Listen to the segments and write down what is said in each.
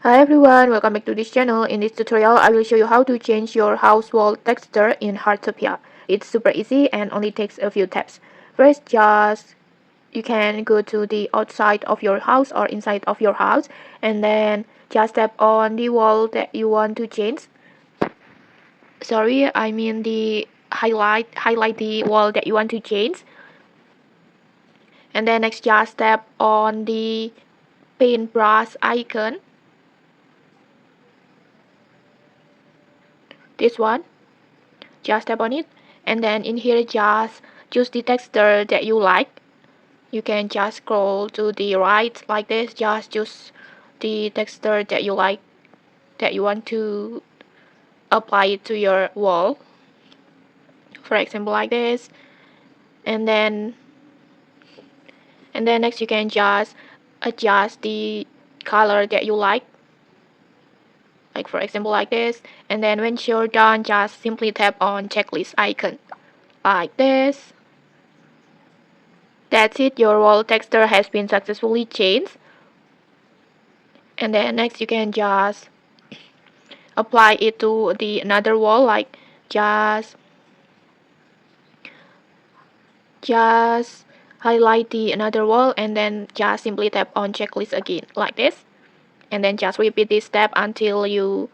Hi everyone, welcome back to this channel. In this tutorial, I will show you how to change your house wall texture in Heartopia. It's super easy and only takes a few taps. First, you can go to the outside of your house or inside of your house, and then just tap on the wall that you want to change. Sorry, I mean the highlight the wall that you want to change. And then next, just tap on the paintbrush icon. This one. Just tap on it, and then in here just choose the texture that you like. You can just scroll to the right like this, just choose the texture that you like, that you want to apply it to your wall, for example like this. And then next you can just adjust the color that you like for example like this. And then when you're done, just simply tap on checklist icon like this. That's it, your wall texture has been successfully changed. And then next you can just apply it to the another wall, like just highlight the another wall and then just simply tap on checklist again like this. And then just repeat this step until you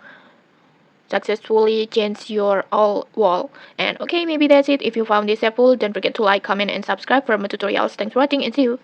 successfully change your all wall. And okay, maybe that's it. If you found this helpful, don't forget to like, comment, and subscribe for more tutorials. Thanks for watching and see you.